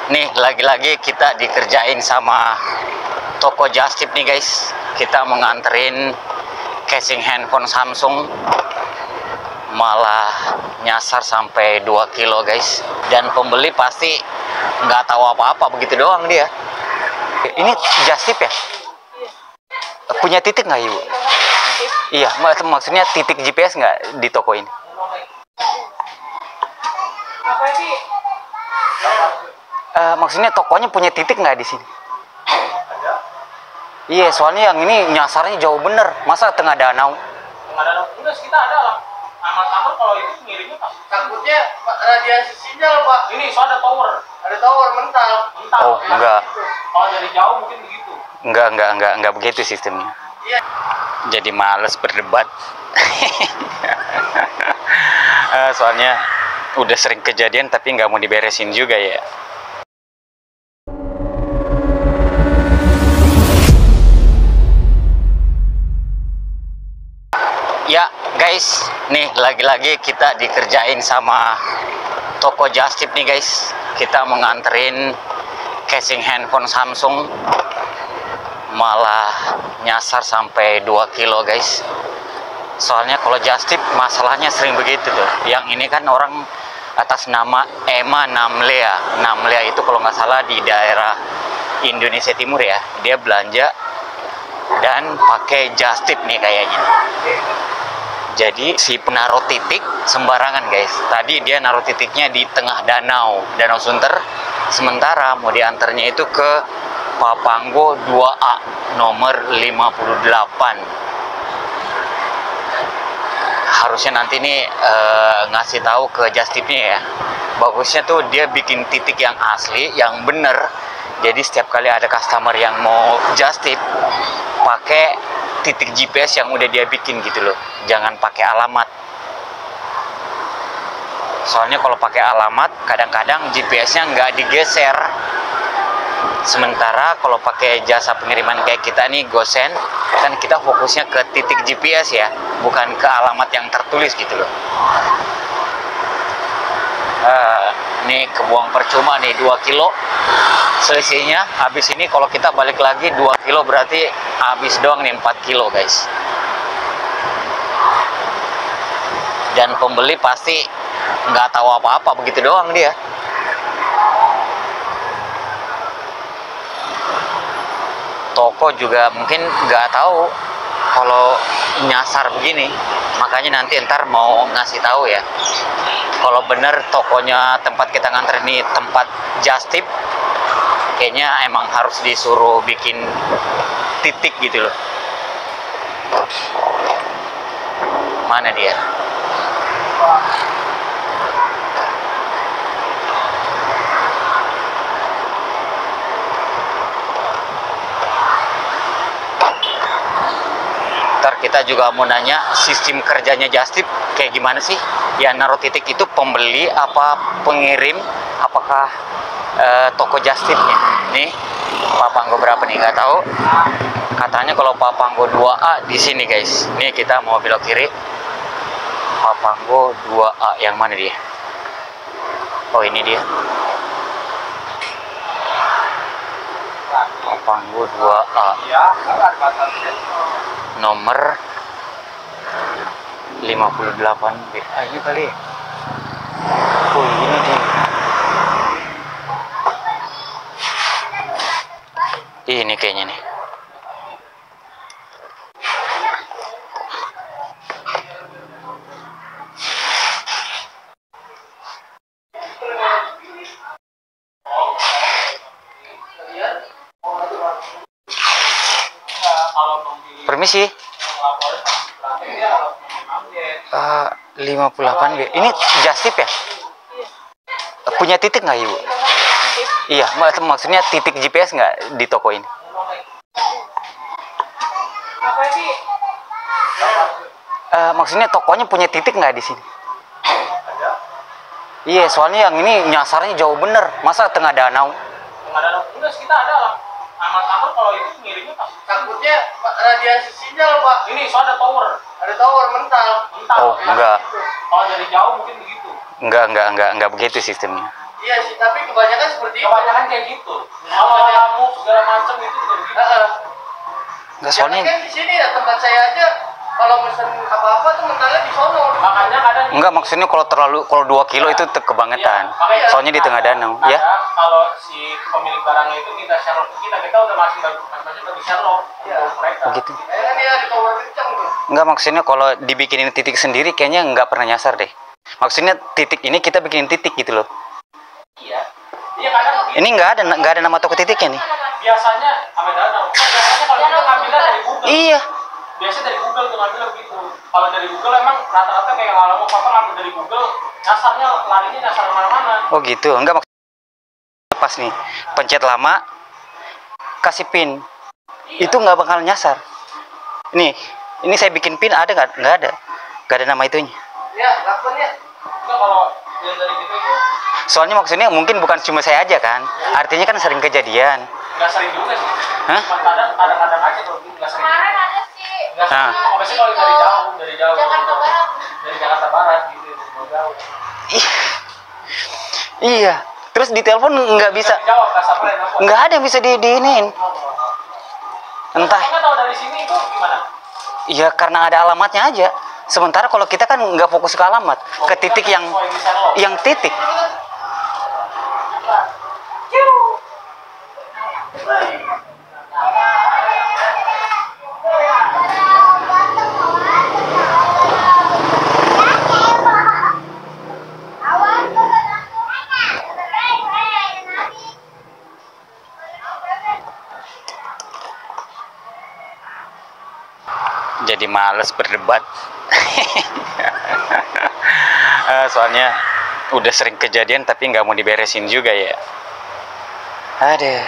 Nih lagi-lagi kita dikerjain sama toko just tip nih guys. Kita mau nganterin casing handphone Samsung, malah nyasar sampai 2 kilo guys. Dan pembeli pasti nggak tahu apa-apa, begitu doang dia. Ini just tip ya? Punya titik nggak ibu? Iya, maksudnya titik GPS nggak di toko ini? Apa sih? Maksudnya tokonya punya titik nggak di sini? Ada. Iya, soalnya yang ini nyasarnya jauh bener. Masa tengah danau? Tengah danau. Enggak, kita ada lah. Amat-amat kalau itu ngirimnya pas. Takutnya radiasi sinyal, Pak. Ini soal ada tower. Ada tower mental. Mental. Oh, ya. enggak. Kalau dari jauh mungkin begitu. Enggak begitu sistemnya. Iya. Jadi males berdebat. Soalnya udah sering kejadian tapi nggak mau diberesin juga ya. Ya guys, nih lagi-lagi kita dikerjain sama toko just tip nih guys. Kita mau nganterin casing handphone Samsung, malah nyasar sampai 2 kilo guys. Soalnya kalau just tip masalahnya sering begitu tuh. Yang ini kan orang atas nama Emma Namlea. Namlea itu kalau nggak salah di daerah Indonesia Timur ya. Dia belanja dan pakai just tip nih kayaknya. Jadi si penaruh titik sembarangan guys. Tadi dia naruh titiknya di tengah Danau Sunter. Sementara mau diantarnya itu ke Papanggo 2A nomor 58. Harusnya nanti nih ngasih tahu ke just tipnya ya. Bagusnya tuh dia bikin titik yang asli, yang bener. Jadi setiap kali ada customer yang mau just tip, pakai titik GPS yang udah dia bikin gitu loh. Jangan pakai alamat. Soalnya kalau pakai alamat, kadang-kadang GPS-nya nggak digeser. Sementara kalau pakai jasa pengiriman kayak kita nih, GoSend, kan kita fokusnya ke titik GPS ya, bukan ke alamat yang tertulis gitu loh. Nih kebuang percuma nih 2 kilo selisihnya. Habis ini kalau kita balik lagi 2 kilo berarti habis doang nih 4 kilo guys. Dan pembeli pasti nggak tahu apa-apa, begitu doang dia. Toko juga mungkin nggak tahu kalau nyasar begini, makanya nanti ntar mau ngasih tahu ya. Kalau bener tokonya tempat kita nganter ini tempat just tip, kayaknya emang harus disuruh bikin titik gitu loh. Mana dia? Kita juga mau nanya sistem kerjanya just tip kayak gimana sih? Ya naruh titik itu pembeli apa pengirim? Apakah toko just tipnya? Nih Papanggo berapa nih? Nggak tahu. Katanya kalau Papanggo 2A di sini guys. Nih kita mau belok kiri. Papanggo 2A yang mana dia? Oh ini dia. Papanggo 2A. Nomor 58B. Ini kali ya? Oh ini nih. Ini kayaknya nih. Permisi. 58B. Ini just tip ya? Punya titik nggak ibu? Iya, maksudnya titik GPS nggak di toko ini? Apa sih? Maksudnya tokonya punya titik nggak di sini? Ada. Iya, soalnya yang ini nyasarnya jauh bener. Masa tengah danau? Tengah danau. Enggak, kita ada lah. Amat-amat kalau itu ngirimnya pas. Takutnya radiasi sinyal, Pak. Ini soal ada tower. Ada tower mental. Oh, ya. enggak. Kalau dari jauh mungkin begitu. Enggak begitu sistemnya. Iya sih, tapi kebanyakan seperti itu. Kebanyakan kayak gitu. Kalau kamu segala macam itu juga begitu. Nggak, soalnya kan di sini ya tempat saya aja kalau mesen apa-apa tuh mentalnya di sono. Makanya kadang enggak, maksudnya kalau 2 kilo itu kebangetan. Iya, soalnya di tengah danau, ya. Kalau si pemilik barangnya itu minta Sherlock kita udah masih bagi Sherlock untuk mereka. Oh gitu. Kan dia di tower kencang tuh. Enggak, maksudnya kalau dibikinin titik sendiri kayaknya nggak pernah nyasar deh. Maksudnya titik ini kita bikinin titik gitu loh. Iya. Iya kadang Ini nggak ada nama toko titiknya nih. Biasanya sama danau. Biasanya kalau kita ngambilnya dari Google. Iya. Biasanya dari Google tuh ngambilnya begitu. Kalau dari Google emang rata-rata kayak kalau mau papa ngambil dari Google, nyasarnya larinya nyasar kemana-mana. Oh gitu. Enggak, maksudnya pas nih pencet lama kasih pin. Iya. Itu nggak bakal nyasar. Ini saya bikin pin ada nggak? Nggak ada nama itunya. Ya, lakukan ya. Enggak kalau yang dari gitu itu. Soalnya maksudnya mungkin bukan cuma saya aja kan. Artinya kan sering kejadian. Nggak sering juga sih. Hah? Cuma kadang-kadang aja kalau gitu nggak sering. Kemarin ada sih. Nggak sering. Nah. Biasanya kalau dari jauh. Jakarta Barat. Dari Jakarta Barat gitu, jauh. Iya. Terus di telepon nggak bisa. Jawab customer yang nelfon. Nggak ada yang bisa diinin. Entah. Nggak tahu dari sini itu gimana? Iya, karena ada alamatnya aja. Sementara kalau kita kan nggak fokus ke alamat, ke titik yang titik. Jadi males berdebat. Soalnya udah sering kejadian tapi nggak mau diberesin juga ya. Aduh.